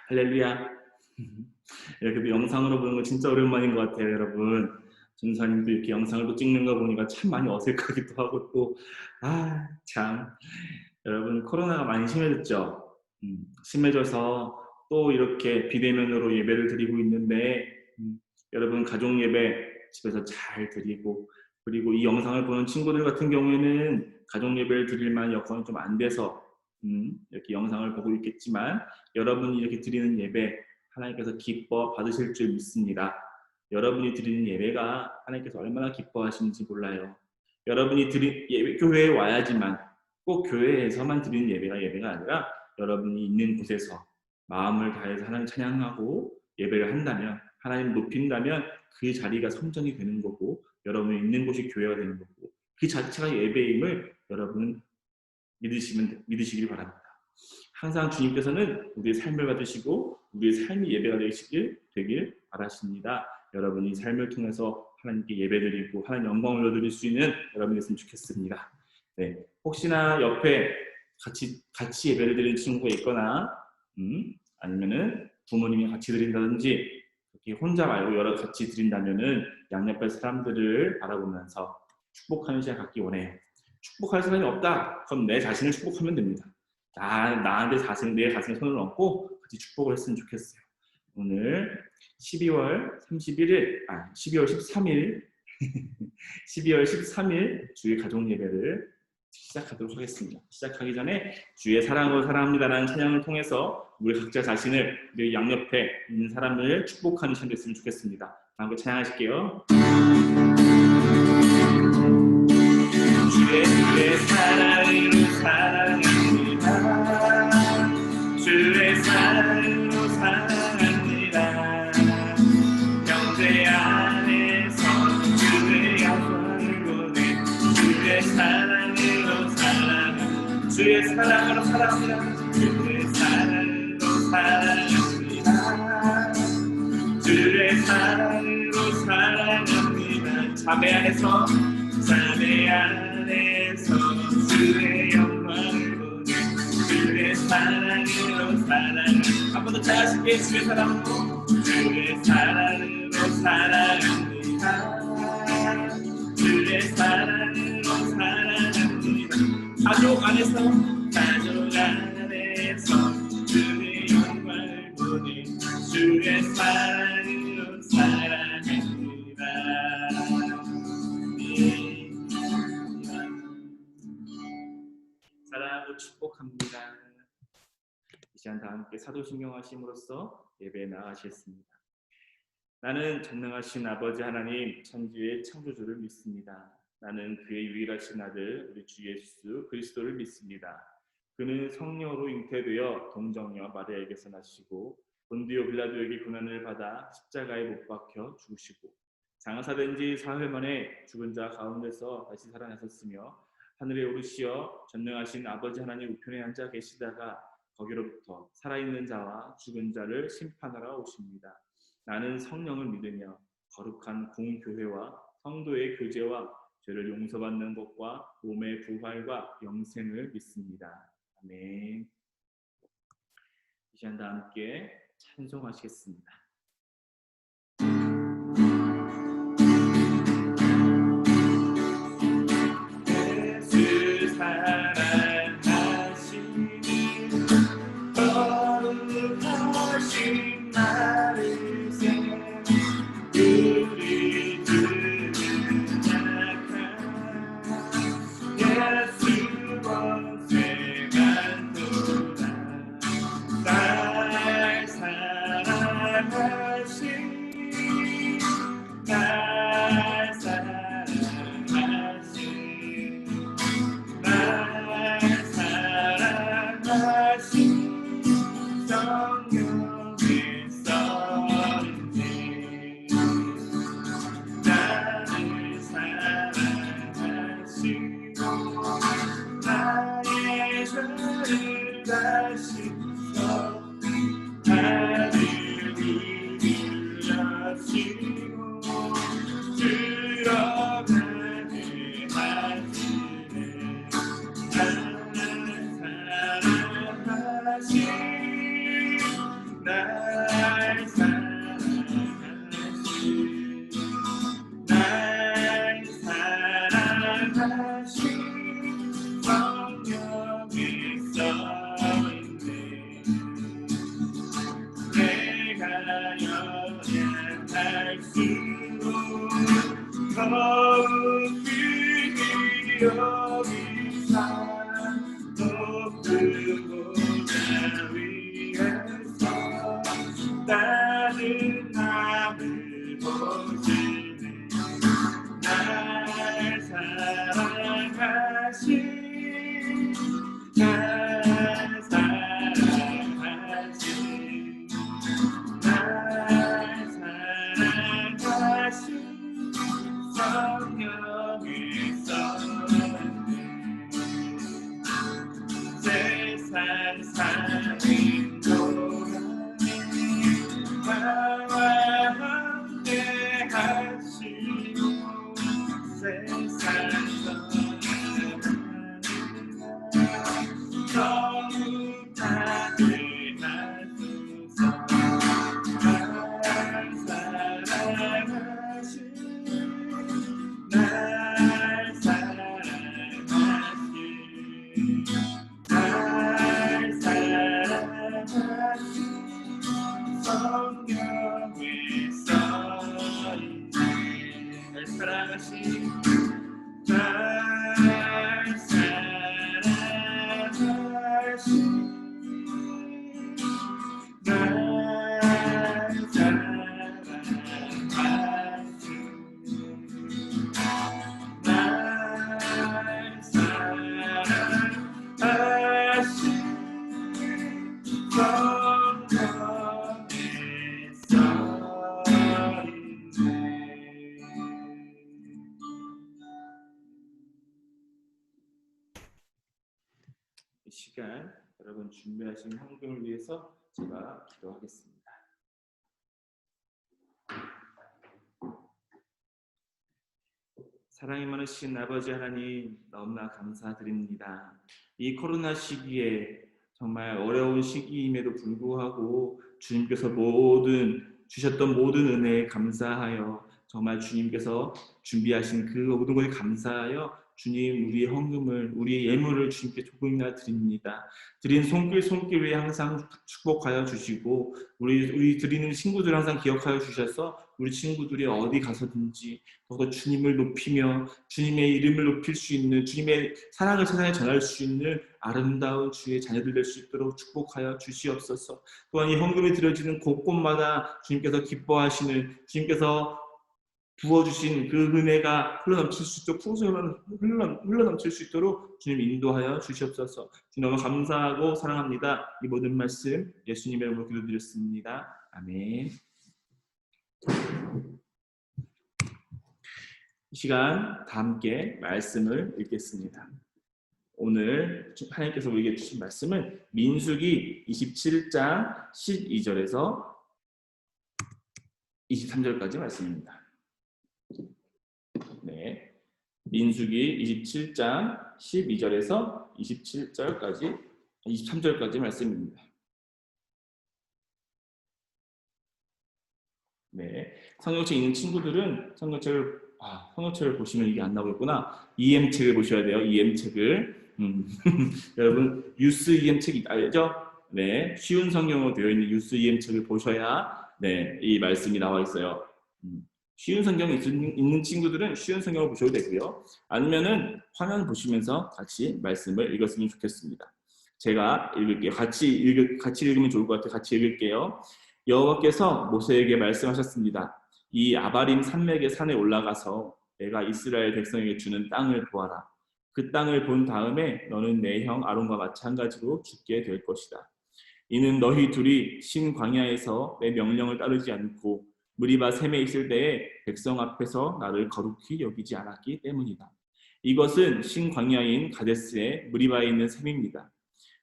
할렐루야. 이렇게 영상으로 보는 거 진짜 오랜만인 것 같아요, 여러분. 전사님도 이렇게 영상을 또 찍는 거 보니까 참 많이 어색하기도 하고 또 참 여러분 코로나가 많이 심해졌죠. 심해져서 또 이렇게 비대면으로 예배를 드리고 있는데 여러분 가족 예배 집에서 잘 드리고, 그리고 이 영상을 보는 친구들 같은 경우에는 가족 예배를 드릴 만한 여건이 좀 안 돼서 이렇게 영상을 보고 있겠지만 여러분이 이렇게 드리는 예배 하나님께서 기뻐 받으실 줄 믿습니다. 여러분이 드리는 예배가 하나님께서 얼마나 기뻐하시는지 몰라요. 여러분이 드린 예배, 교회에 와야지만, 꼭 교회에서만 드리는 예배가 아니라 여러분이 있는 곳에서 마음을 다해서 하나님 찬양하고 예배를 한다면, 하나님 높인다면 그 자리가 성전이 되는 거고, 여러분이 있는 곳이 교회가 되는 거고, 그 자체가 예배임을 여러분은 믿으시길 바랍니다. 항상 주님께서는 우리의 삶을 받으시고 우리의 삶이 예배가 되길 바라십니다. 여러분이 삶을 통해서 하나님께 예배드리고 하나님 영광을 올려드릴 수 있는 여러분이었으면 좋겠습니다. 네, 혹시나 옆에 같이 예배를 드리는 친구가 있거나 아니면은 부모님이 같이 드린다든지 이렇게 혼자 말고 여러 같이 드린다면은 양옆에 사람들을 바라보면서 축복하는 시간 갖기 원해요. 축복할 사람이 없다. 그럼 내 자신을 축복하면 됩니다. 나한테 내 자신에 손을 얹고 같이 축복을 했으면 좋겠어요. 오늘 12월 13일 12월 13일 주의 가족 예배를 시작하도록 하겠습니다. 시작하기 전에 주의 사랑으로 사랑합니다라는 찬양을 통해서 우리 각자 자신을 우리 양옆에 있는 사람을 축복하는 시간 됐으면 좋겠습니다. 함께 찬양하실게요. 주의 사랑으로 사랑합니다. 주의 사랑으로 사랑합니다. 형제 안에서 주의 영광을 보내 주의 사랑으로 사랑합니다. 주의 사랑으로 사랑합니다. 주의 사랑으로 사랑합니다. 주의 사랑으로 사랑합니다. 자매 안에서 주의 영광을 보내 주의 사랑으로 사랑합니다. 한 번 더 잘하실게요. 주의 사랑으로 사랑합니다. 주의 사랑으로 사랑합니다. 가족 안에서 주의 영광을 보내 주의 사랑으로 사랑합니다. 사랑하고 축복합니다. 이 시간 다 함께 사도신경 하심으로써 예배에 나아가시겠습니다. 나는 전능하신 아버지 하나님 천지의 창조주를 믿습니다. 나는 그의 유일하신 아들 우리 주 예수 그리스도를 믿습니다. 그는 성령으로 잉태되어 동정녀 마리아에게서 나시고 본디오 빌라도에게 고난을 받아 십자가에 못 박혀 죽으시고 장사된 지 사흘 만에 죽은 자 가운데서 다시 살아나셨으며 하늘에 오르시어 전능하신 아버지 하나님 우편에 앉아 계시다가 거기로부터 살아있는 자와 죽은 자를 심판하러 오십니다. 나는 성령을 믿으며 거룩한 공교회와 성도의 교제와 죄를 용서받는 것과 몸의 부활과 영생을 믿습니다. 아멘. 이 시간 다 함께 찬송하시겠습니다. 성령께서 날 사랑하신 날 사랑하신 성령이 써있네. 내가 연약할수록 더욱이 여기사 높은 보좌 위에서 나는 나를 보시네. 날 사랑하신 날 사랑하신 날 사랑하신 성령이 있었네. 세상 살인도라 나와 함께 하시고 세상 너무 다들 하소서. 날 사랑하신 날 사랑하신 날 사랑하신 성령이 써있네. 날 사랑하신 날 사랑하신 날 사랑하신 날 사랑하신 성령이 이 시간 여러분 준비하신 헌금을 위해서 제가 기도하겠습니다. 사랑이 많으신 아버지 하나님, 너무나 감사드립니다. 이 코로나 시기에 정말 어려운 시기임에도 불구하고 주님께서 주셨던 모든 은혜에 감사하여 정말 주님께서 준비하신 그 모든 것에 감사하여 주님, 우리의 헌금을, 우리의 예물을 주님께 조금이나 드립니다. 드린 손길 위에 항상 축복하여 주시고 우리 드리는 친구들 항상 기억하여 주셔서 우리 친구들이 어디 가서든지 더욱더 주님을 높이며 주님의 이름을 높일 수 있는, 주님의 사랑을 세상에 전할 수 있는 아름다운 주의 자녀들 될 수 있도록 축복하여 주시옵소서. 또한 이 헌금이 드려지는 곳곳마다 주님께서 기뻐하시는, 주님께서 부어주신 그 은혜가 흘러넘칠 수 있도록, 풍성히 흘러넘칠 수 있도록 주님 인도하여 주시옵소서. 주님 너무 감사하고 사랑합니다. 이 모든 말씀 예수님의 이름으로 기도드렸습니다. 아멘. 이 시간 다 함께 말씀을 읽겠습니다. 오늘 하나님께서 우리에게 주신 말씀은 민수기 27장 12절에서 23절까지 말씀입니다. 네, 민수기 27장 12절에서 23절까지 말씀입니다. 네, 성경책 있는 친구들은 성경책을 보시면 이게 안 나오겠구나. EM책을 보셔야 돼요. EM책을. 여러분 유스 EM책 알죠? 네, 쉬운 성경으로 되어 있는 유스 EM책을 보셔야 이 말씀이 나와 있어요. 쉬운 성경이 있는 친구들은 쉬운 성경을 보셔도 되고요. 아니면은 화면 보시면서 같이 말씀을 읽었으면 좋겠습니다. 제가 읽을게요. 같이 읽으면 좋을 것 같아요. 같이 읽을게요. 여호와께서 모세에게 말씀하셨습니다. 이 아바림 산맥의 산에 올라가서 내가 이스라엘 백성에게 주는 땅을 보아라. 그 땅을 본 다음에 너는 내 형 아론과 마찬가지로 죽게 될 것이다. 이는 너희 둘이 신 광야에서 내 명령을 따르지 않고 무리바 샘에 있을 때에 백성 앞에서 나를 거룩히 여기지 않았기 때문이다. 이것은 신 광야인 가데스의 무리바에 있는 샘입니다.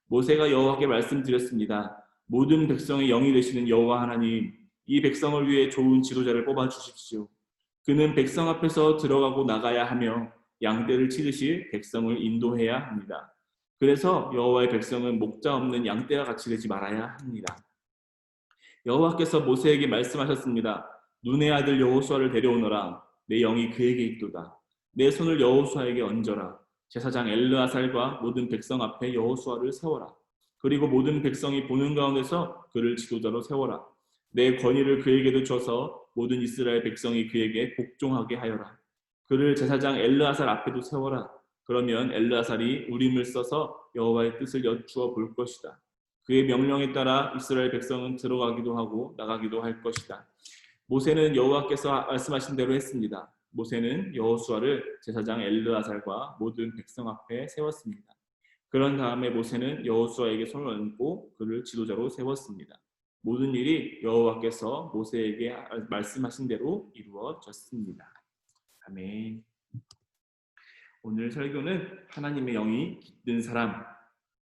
모세가 여호와께 말씀드렸습니다. 모든 백성의 영이 되시는 여호와 하나님, 이 백성을 위해 좋은 지도자를 뽑아 주십시오. 그는 백성 앞에서 들어가고 나가야 하며 양떼를 치듯이 백성을 인도해야 합니다. 그래서 여호와의 백성은 목자 없는 양떼와 같이 되지 말아야 합니다. 여호와께서 모세에게 말씀하셨습니다. 눈의 아들 여호수아를 데려오너라. 내 영이 그에게 있도다. 내 손을 여호수아에게 얹어라. 제사장 엘르아살과 모든 백성 앞에 여호수아를 세워라. 그리고 모든 백성이 보는 가운데서 그를 지도자로 세워라. 내 권위를 그에게도 줘서 모든 이스라엘 백성이 그에게 복종하게 하여라. 그를 제사장 엘르아살 앞에도 세워라. 그러면 엘르아살이 우림을 써서 여호와의 뜻을 여쭈어 볼 것이다. 그의 명령에 따라 이스라엘 백성은 들어가기도 하고 나가기도 할 것이다. 모세는 여호와께서 말씀하신 대로 했습니다. 모세는 여호수아를 제사장 엘르아살과 모든 백성 앞에 세웠습니다. 그런 다음에 모세는 여호수아에게 손을 얹고 그를 지도자로 세웠습니다. 모든 일이 여호와께서 모세에게 말씀하신 대로 이루어졌습니다. 아멘. 오늘 설교는 하나님의 영이 깃든 사람,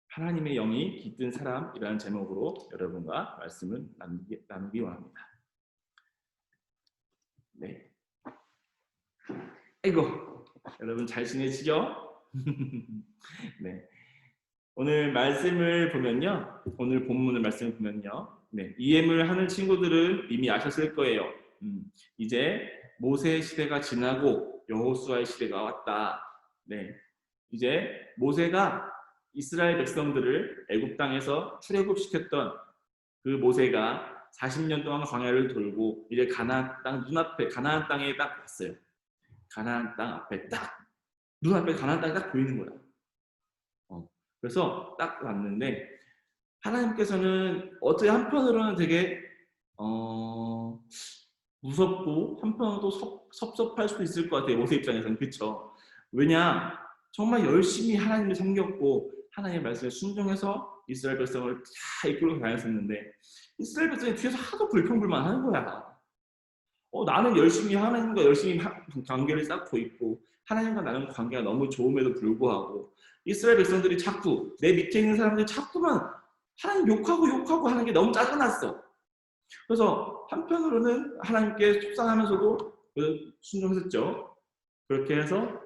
하나님의 영이 깃든 사람이라는 제목으로 여러분과 말씀을 나누기 원합니다. 네. 아이고, 여러분 잘 지내시죠? 네. 오늘 말씀을 보면요, 오늘 본문의 말씀을 보면요, 네, EM을 하는 친구들은 이미 아셨을 거예요. 이제 모세의 시대가 지나고 여호수아의 시대가 왔다. 네, 이제 모세가 이스라엘 백성들을 애굽 땅에서 출애굽시켰던 그 모세가 40년 동안 광야를 돌고 이제 가나안 땅 눈앞에 가나안 땅에 딱 왔어요. 가나안 땅 앞에 딱 눈앞에 가나안 땅이 딱 보이는 거야. 그래서 딱 왔는데 하나님께서는 어떻게 한편으로는 되게 무섭고 한편으로도 섭섭할 수도 있을 것 같아요. 모세 입장에서는. 그렇죠? 왜냐? 정말 열심히 하나님을 섬겼고 하나님의 말씀에 순종해서 이스라엘 백성을 다 이끌고 다녔었는데 이스라엘 백성이 뒤에서 하도 불평불만 하는 거야. 나는 열심히 하나님과 열심히 관계를 쌓고 있고 하나님과 나는 관계가 너무 좋음에도 불구하고 이스라엘 백성들이 자꾸 내 밑에 있는 사람들이 자꾸만 하나님 욕하고 하는 게 너무 짜증났어. 그래서 한편으로는 하나님께 속상하면서도 순종했었죠. 그렇게 해서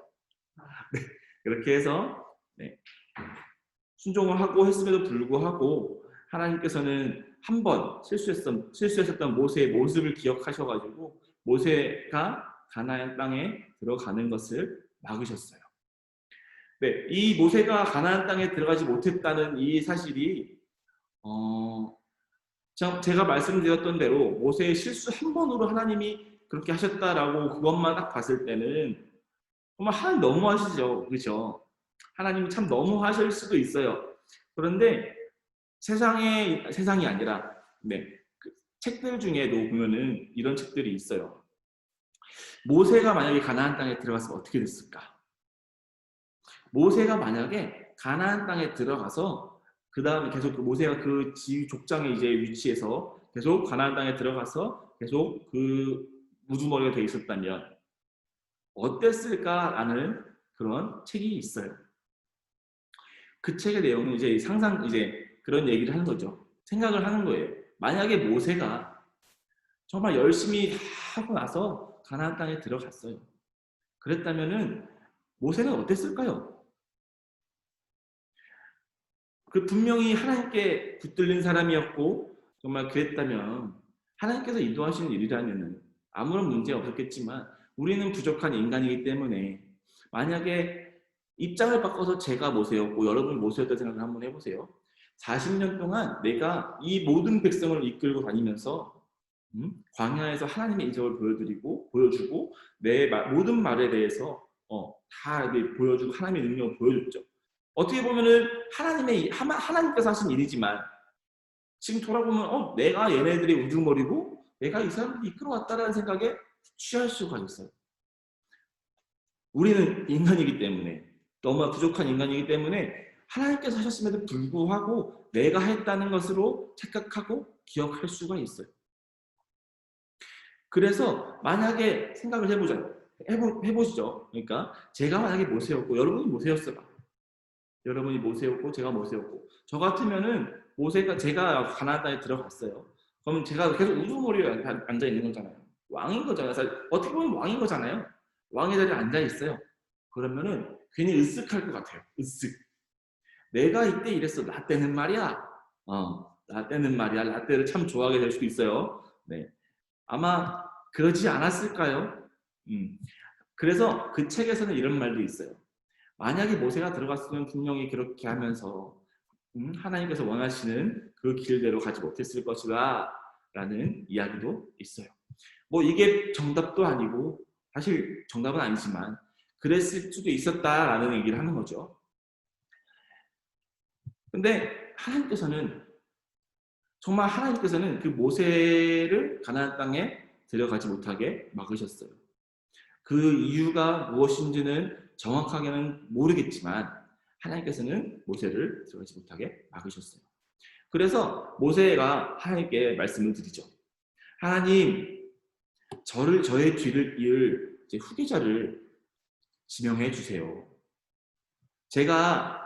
순종을 하고 했음에도 불구하고 하나님께서는 한 번 실수했었던 모세의 모습을 기억하셔가지고 모세가 가나안 땅에 들어가는 것을 막으셨어요. 네, 이 모세가 가나안 땅에 들어가지 못했다는 이 사실이 제가 말씀드렸던 대로 모세의 실수 한 번으로 하나님이 그렇게 하셨다라고 그것만 딱 봤을 때는 정말 하나님 너무하시죠, 그렇죠? 하나님이 참 너무하실 수도 있어요. 그런데 세상이 아니라 그 책들 중에도 보면은 이런 책들이 있어요. 모세가 만약에 가나안 땅에 들어갔으면 어떻게 됐을까? 모세가 만약에 가나안 땅에 들어가서 그 다음에 계속 모세가 그 지휘 족장에 이제 위치해서 계속 가나안 땅에 들어가서 계속 그 우두머리가 돼 있었다면 어땠을까라는 그런 책이 있어요. 그 책의 내용은 이제 그런 얘기를 하는 거죠. 생각을 하는 거예요. 만약에 모세가 정말 열심히 하고 나서 가나안 땅에 들어갔어요. 그랬다면은 모세는 어땠을까요? 그 분명히 하나님께 붙들린 사람이었고 정말 그랬다면 하나님께서 인도하시는 일이라면은 아무런 문제 없었겠지만 우리는 부족한 인간이기 때문에 만약에 입장을 바꿔서 제가 모세였고 여러분 모세였다는 생각을 한번 해보세요. 40년 동안 내가 이 모든 백성을 이끌고 다니면서 광야에서 하나님의 이적을 보여주고 내 모든 말에 대해서 다 보여주고 하나님의 능력을 보여줬죠. 어떻게 보면은 하나님께서 하신 일이지만 지금 돌아보면 내가 얘네들의 우두머리고 내가 이 사람들이 이끌어왔다라는 생각에 취할 수가 있어요. 우리는 인간이기 때문에 너무 부족한 인간이기 때문에 하나님께서 하셨음에도 불구하고 내가 했다는 것으로 착각하고 기억할 수가 있어요. 그래서 만약에 생각을 해보시죠. 그러니까 제가 만약에 모세였고 여러분이 모세였어요. 여러분이 모세였고 제가 모세였고 저 같으면은 제가 가나안 땅에 들어갔어요. 그럼 제가 계속 우두머리에 앉아 있는 거잖아요. 왕인 거잖아요. 어떻게 보면 왕인 거잖아요. 왕의 자리에 앉아 있어요. 그러면은 괜히 으쓱할 것 같아요. 으쓱. 내가 이때 이랬어. 나 때는 말이야. 라떼는 말이야. 라떼를 참 좋아하게 될 수도 있어요. 네. 아마 그러지 않았을까요? 그래서 그 책에서는 이런 말도 있어요. 만약에 모세가 들어갔으면 분명히 그렇게 하면서 하나님께서 원하시는 그 길대로 가지 못했을 것이다 라는 이야기도 있어요. 뭐 이게 정답도 아니고 사실 정답은 아니지만 그랬을 수도 있었다라는 얘기를 하는 거죠. 근데 하나님께서는 그 모세를 가나안 땅에 들어가지 못하게 막으셨어요. 그 이유가 무엇인지는 정확하게는 모르겠지만 하나님께서는 모세를 들어가지 못하게 막으셨어요. 그래서 모세가 하나님께 말씀을 드리죠. 하나님, 저의 뒤를 이을 후계자를 지명해 주세요. 제가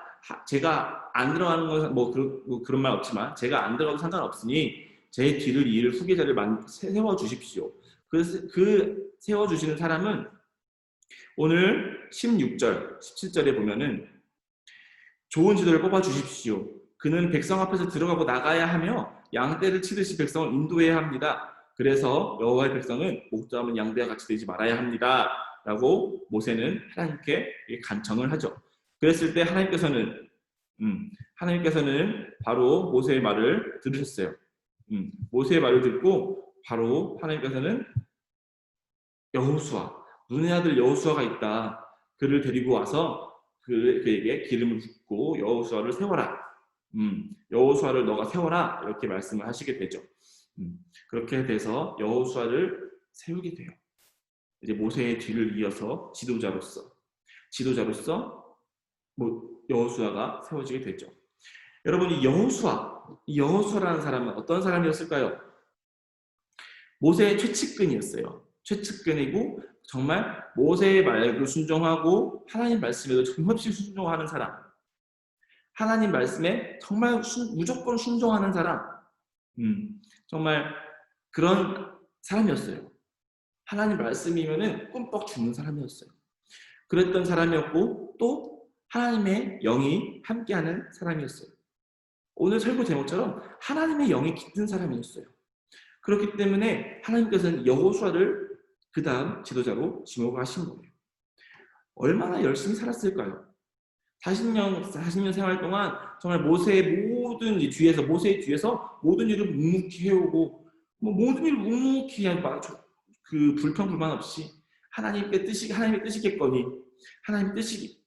안 들어가는 건 그런 말 없지만 제가 안 들어가도 상관없으니 제 뒤를 이을 후계자를 세워 주십시오. 그 세워 주시는 사람은 오늘 16절, 17절에 보면은 좋은 지도를 뽑아 주십시오. 그는 백성 앞에서 들어가고 나가야 하며 양떼를 치듯이 백성을 인도해야 합니다. 그래서 여호와의 백성은 목자면 양떼와 같이 되지 말아야 합니다. 라고 모세는 하나님께 간청을 하죠. 그랬을 때 하나님께서는 바로 모세의 말을 들으셨어요. 모세의 말을 듣고 바로 하나님께서는 여호수아, 눈의 아들 여호수아가 있다. 그를 데리고 와서 그에게 기름을 붓고 여호수아를 세워라. 여호수아를 너가 세워라. 이렇게 말씀을 하시게 되죠. 그렇게 돼서 여호수아를 세우게 돼요. 이제 모세의 뒤를 이어서 지도자로서 여호수아가 세워지게 되죠. 여러분, 이 여호수아라는 사람은 어떤 사람이었을까요? 모세의 최측근이었어요. 최측근이고 정말 모세의 말을 순종하고 하나님 말씀에도 정없이 순종하는 사람. 하나님 말씀에 정말 무조건 순종하는 사람. 정말 그런 사람이었어요. 하나님 말씀이면은 꿈뻑 죽는 사람이었어요. 그랬던 사람이었고 또 하나님의 영이 함께하는 사람이었어요. 오늘 설교 제목처럼 하나님의 영이 깃든 사람이었어요. 그렇기 때문에 하나님께서는 여호수아를 그 다음 지도자로 지목하신 거예요. 얼마나 열심히 살았을까요? 40년 생활 동안 정말 모세의 뒤에서 모든 일을 묵묵히 해오고 모든 일을 묵묵히 그 불평불만 없이 하나님의 뜻이겠거니 하나님의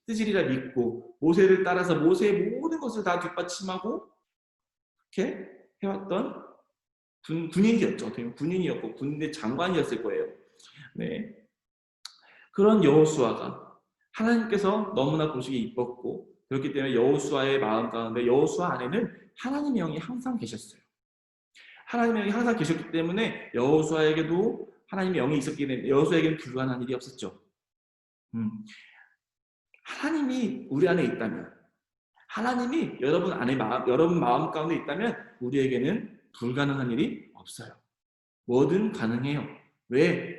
뜻이리라 믿고 모세를 따라서 모세의 모든 것을 다 뒷받침하고 이렇게 해왔던 군인이었죠. 군인이었고 군대 장관이었을 거예요. 네. 그런 여호수아가 하나님께서 너무나 보시기 이뻤고 그렇기 때문에 여호수아의 마음 가운데 여호수아 안에는 하나님의 영이 항상 계셨어요. 하나님의 영이 항상 계셨기 때문에 여호수아에게도 하나님의 영이 있었기 때문에 여호수아에게는 불가능한 일이 없었죠. 하나님이 우리 안에 있다면 하나님이 여러분 마음 가운데 있다면 우리에게는 불가능한 일이 없어요. 뭐든 가능해요. 왜?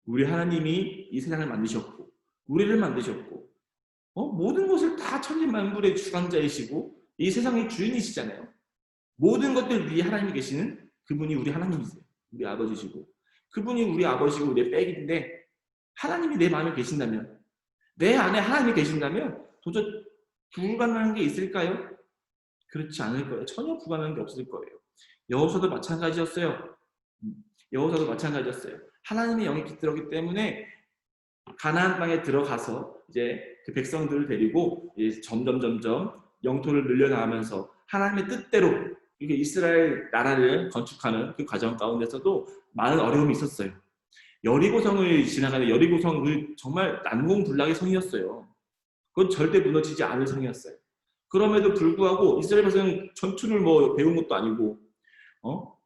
우리 하나님이 이 세상을 만드셨고 우리를 만드셨고 모든 것을 다 천지만물의 주관자이시고 이 세상의 주인이시잖아요. 모든 것들 위에 하나님이 계시는 그분이 우리 하나님이세요. 우리 아버지시고 그분이 우리 아버지고 우리의 백인데 하나님이 내 마음에 계신다면 내 안에 하나님이 계신다면 도저히 불가능한 게 있을까요? 그렇지 않을 거예요. 전혀 불가능한 게 없을 거예요. 여호수아도 마찬가지였어요. 하나님의 영이 깃들었기 때문에 가나안 땅에 들어가서 이제 그 백성들을 데리고 이제 점점 영토를 늘려나가면서 하나님의 뜻대로 이게 이스라엘 나라를 건축하는 그 과정 가운데서도 많은 어려움이 있었어요. 여리고성을 지나가는 여리고성은 정말 난공불락의 성이었어요. 그건 절대 무너지지 않을 성이었어요. 그럼에도 불구하고 이스라엘 백성은 전투를 배운 것도 아니고,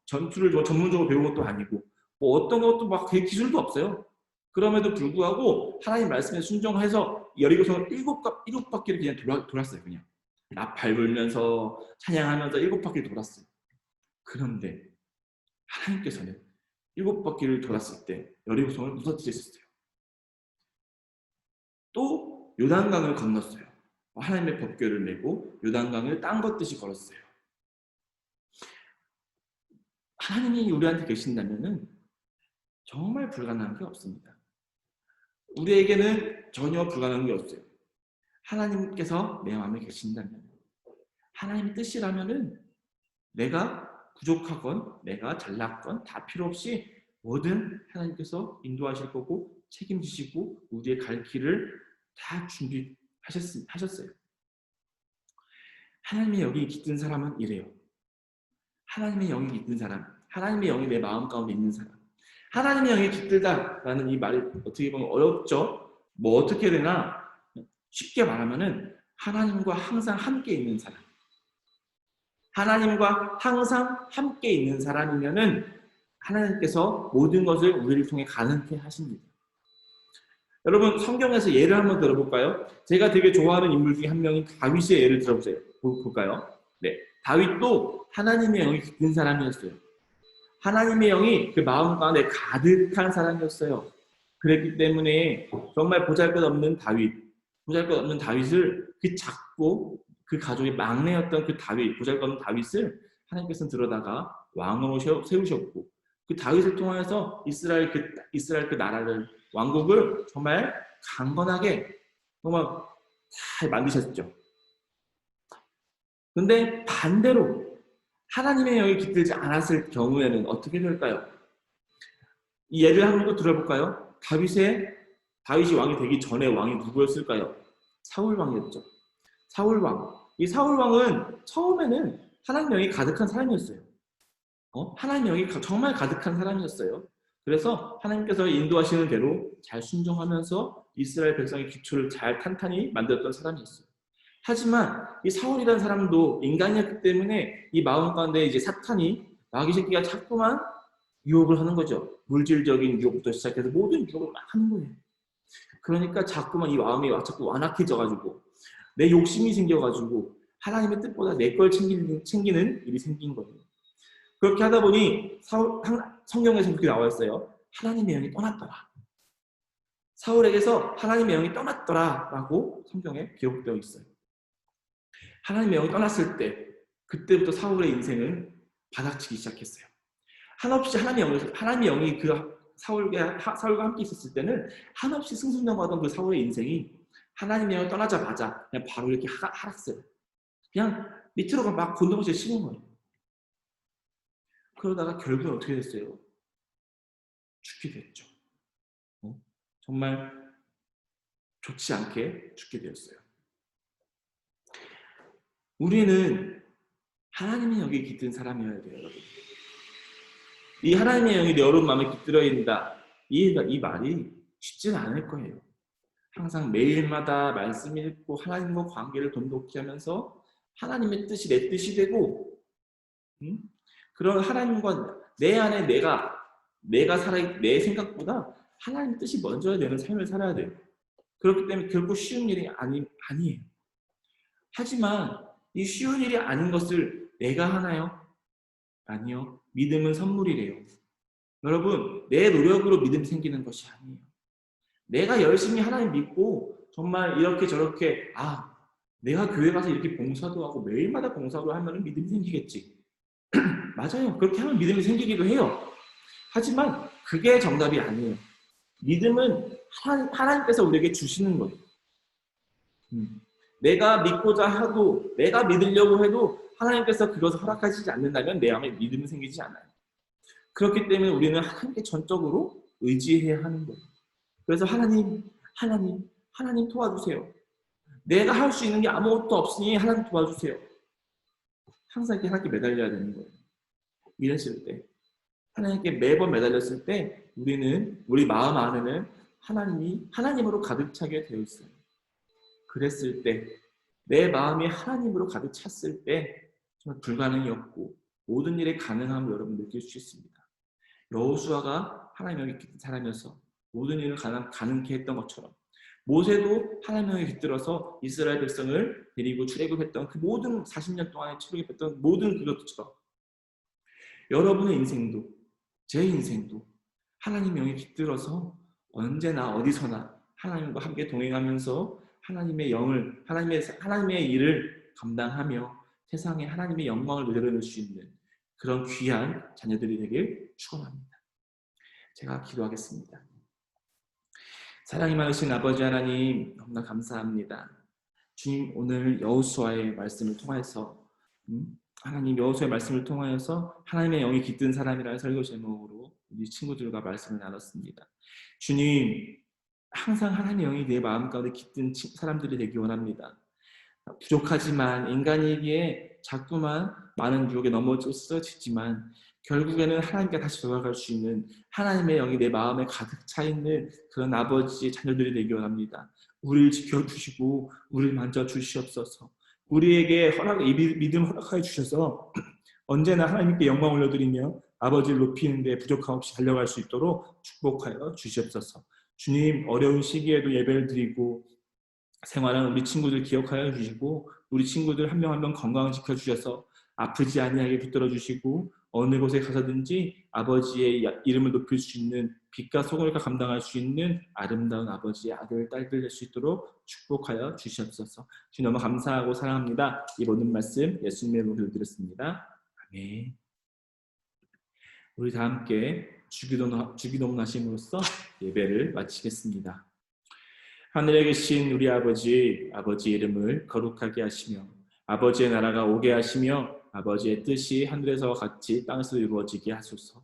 전투를 전문적으로 배운 것도 아니고, 어떤 것도 막 기술도 없어요. 그럼에도 불구하고 하나님 말씀에 순종해서 여리고성을 일곱 바퀴를 그냥 돌았어요. 그냥 나팔 불면서 찬양하면서 7바퀴를 돌았어요. 그런데 하나님께서는 7바퀴를 돌았을 때 여리고성을 무너뜨리셨어요. 또 요단강을 건넜어요. 하나님의 법궤를 메고 요단강을 땅 걷듯이 걸었어요. 하나님이 우리한테 계신다면은 정말 불가능한 게 없습니다. 우리에게는 전혀 불가능한 게 없어요. 하나님께서 내 마음에 계신다면, 하나님의 뜻이라면은 내가 부족하건 내가 잘났건 다 필요 없이 뭐든 하나님께서 인도하실 거고 책임지시고 우리의 갈 길을 다 준비하셨어요. 하나님의 영이 깃든 사람은 이래요. 하나님의 영이 깃든 사람, 하나님의 영이 내 마음 가운데 있는 사람. 하나님의 영이 깃들다라는 이 말이 어떻게 보면 어렵죠. 뭐 어떻게 되나? 쉽게 말하면은 하나님과 항상 함께 있는 사람. 하나님과 항상 함께 있는 사람이면은 하나님께서 모든 것을 우리를 통해 가능케 하십니다. 여러분 성경에서 예를 한번 들어볼까요? 제가 되게 좋아하는 인물 중에 한 명인 다윗의 예를 들어보세요. 볼까요? 네, 다윗도 하나님의 영이 깃든 사람이었어요. 하나님의 영이 그 마음 가운데 가득한 사람이었어요. 그랬기 때문에 정말 보잘것없는 다윗을 그 작고 그 가족의 막내였던 그 다윗, 보잘것없는 다윗을 하나님께서는 들어다가 왕으로 세우셨고 그 다윗을 통해서 이스라엘 그 나라를 왕국을 정말 강건하게 정말 잘 만드셨죠. 근데 반대로 하나님의 영이 깃들지 않았을 경우에는 어떻게 될까요? 이 예를 한 번 더 들어볼까요? 다윗이 왕이 되기 전에 왕이 누구였을까요? 사울 왕이었죠. 사울 왕. 이 사울 왕은 처음에는 하나님의 영이 가득한 사람이었어요. 하나님의 영이 정말 가득한 사람이었어요. 그래서 하나님께서 인도하시는 대로 잘 순종하면서 이스라엘 백성의 기초를 잘 탄탄히 만들었던 사람이었어요. 하지만 이 사울이라는 사람도 인간이었기 때문에 이 마음 가운데 이제 사탄이 마귀 새끼가 자꾸만 유혹을 하는 거죠. 물질적인 유혹부터 시작해서 모든 유혹을 막 하는 거예요. 그러니까 자꾸만 이 마음이 자꾸 완악해져가지고 내 욕심이 생겨가지고 하나님의 뜻보다 내 걸 챙기는 일이 생긴 거예요. 그렇게 하다 보니 성경에서 그렇게 나와 있어요. 하나님의 영이 떠났더라. 사울에게서 하나님의 영이 떠났더라 라고 성경에 기록되어 있어요. 하나님의 영이 떠났을 때 그때부터 사울의 인생은 바닥치기 시작했어요. 한없이 하나님의 영이 그 사울과 함께 있었을 때는 한없이 승승장구하던 그 사울의 인생이 하나님의 영이 떠나자마자 그냥 바로 이렇게 하락세요. 그냥 밑으로 막 곤동시에 치는 거예요. 그러다가 결국에 어떻게 됐어요? 죽게 됐죠. 정말 좋지 않게 죽게 되었어요. 우리는 하나님의 영이 깃든 사람이어야 돼요, 여러분. 이 하나님의 영이 내 여러분 마음에 깃들어 있다. 이 말이 쉽지는 않을 거예요. 항상 매일마다 말씀 읽고 하나님과 관계를 돈독히 하면서 하나님의 뜻이 내 뜻이 되고 그런 하나님과 내 안에 내가 살아 내 생각보다 하나님의 뜻이 먼저야 되는 삶을 살아야 돼요. 그렇기 때문에 결국 쉬운 일이 아니에요. 하지만 이 쉬운 일이 아닌 것을 내가 하나요? 아니요. 믿음은 선물이래요. 여러분, 내 노력으로 믿음이 생기는 것이 아니에요. 내가 열심히 하나님 믿고 정말 이렇게 저렇게 내가 교회 가서 이렇게 봉사도 하고 매일마다 봉사도 하면 믿음이 생기겠지. 맞아요. 그렇게 하면 믿음이 생기기도 해요. 하지만 그게 정답이 아니에요. 믿음은 하나님께서 우리에게 주시는 거예요. 내가 믿고자 해도 내가 믿으려고 해도 하나님께서 그것을 허락하시지 않는다면 내 안에 믿음이 생기지 않아요. 그렇기 때문에 우리는 하나님께 전적으로 의지해야 하는 거예요. 그래서 하나님 도와주세요. 내가 할 수 있는 게 아무것도 없으니 하나님 도와주세요. 항상 이렇게 하나님께 매달려야 되는 거예요. 이랬을 때 하나님께 매번 매달렸을 때 우리 마음 안에는 하나님으로 가득 차게 되어 있어요. 그랬을 때 내 마음이 하나님으로 가득 찼을 때 정말 불가능이 없고 모든 일에 가능함을 여러분 느낄 수 있습니다. 여호수아가 하나님의 영이 깃든 사람이어서 모든 일을 가능케 했던 것처럼 모세도 하나님의 영이 깃들어서 이스라엘 백성을 데리고 출애굽했던 그 모든 40년 동안에 출애굽했던 모든 그것처럼 여러분의 인생도 제 인생도 하나님의 영이 깃들어서 언제나 어디서나 하나님과 함께 동행하면서 하나님의 일을 감당하며 세상에 하나님의 영광을 내려놓을 수 있는 그런 귀한 자녀들이 되길 축원합니다. 제가 기도하겠습니다. 사랑이 많으신 아버지 하나님, 너무나 감사합니다. 주님, 오늘 여호수아의 말씀을 통해서 하나님 여호수아의 말씀을 통하여서 하나님의 영이 깃든 사람이라는 설교 제목으로 우리 친구들과 말씀을 나눴습니다. 주님, 항상 하나님의 영이 내 마음 가운데 깃든 사람들이 되기 원합니다. 부족하지만 인간이기에 자꾸만 많은 유혹에 넘어지지만 결국에는 하나님께 다시 돌아갈 수 있는 하나님의 영이 내 마음에 가득 차 있는 그런 아버지의 자녀들이 되기 원합니다. 우리를 지켜주시고 우리를 만져주시옵소서. 우리에게 믿음 허락하여 주셔서 언제나 하나님께 영광 올려드리며 아버지를 높이는 데 부족함 없이 달려갈 수 있도록 축복하여 주시옵소서. 주님, 어려운 시기에도 예배를 드리고 생활하는 우리 친구들 기억하여 주시고 우리 친구들 한 명 한 명 건강을 지켜주셔서 아프지 아니하게 붙들어 주시고 어느 곳에 가서든지 아버지의 이름을 높일 수 있는 빛과 소금을 감당할 수 있는 아름다운 아버지의 아들, 딸들 될 수 있도록 축복하여 주시옵소서. 주님 너무 감사하고 사랑합니다. 이 모든 말씀 예수님의 이름으로 드렸습니다. 아멘. 우리 다 함께 주기도문 하심으로써 예배를 마치겠습니다. 하늘에 계신 우리 아버지 이름을 거룩하게 하시며 아버지의 나라가 오게 하시며 아버지의 뜻이 하늘에서 같이 땅에서 이루어지게 하소서.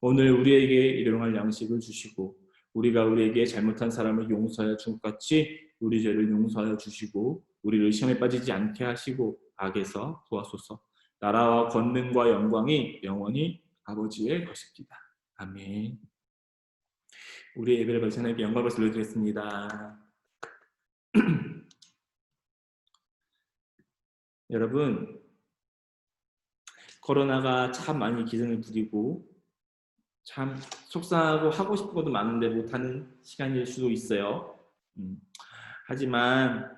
오늘 우리에게 일용할 양식을 주시고 우리가 우리에게 잘못한 사람을 용서하여 준 것 같이 우리 죄를 용서하여 주시고 우리를 시험에 빠지지 않게 하시고 악에서 구하소서. 나라와 권능과 영광이 영원히 아버지의 것입니다. 아멘. 우리의 예배를 마친 하나님께 영광을 돌려드리겠습니다. 여러분, 코로나가 참 많이 기승을 부리고 참 속상하고 하고 싶은 것도 많은데 못하는 시간일 수도 있어요. 하지만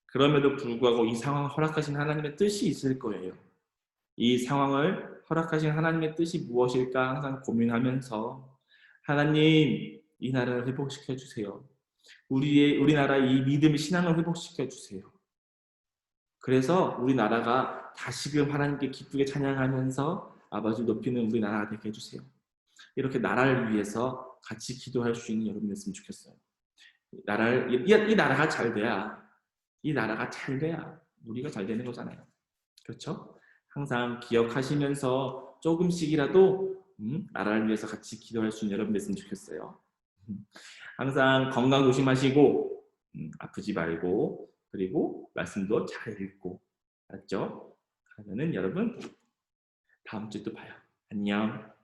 그럼에도 불구하고 이 상황을 허락하신 하나님의 뜻이 있을 거예요. 이 상황을 허락하신 하나님의 뜻이 무엇일까 항상 고민하면서 하나님, 이 나라를 회복시켜 주세요. 우리나라 이 믿음의 신앙을 회복시켜 주세요. 그래서 우리나라가 다시금 하나님께 기쁘게 찬양하면서 아버지를 높이는 우리나라가 되게 해주세요. 이렇게 나라를 위해서 같이 기도할 수 있는 여러분 됐으면 좋겠어요. 이 나라가 잘 돼야 우리가 잘 되는 거잖아요. 그렇죠? 항상 기억하시면서 조금씩이라도 나라를 위해서 같이 기도할 수 있는 여러분 됐으면 좋겠어요. 항상 건강 조심하시고 아프지 말고 그리고 말씀도 잘 읽고 알았죠? 그러면은 여러분 다음 주에 또 봐요. 안녕.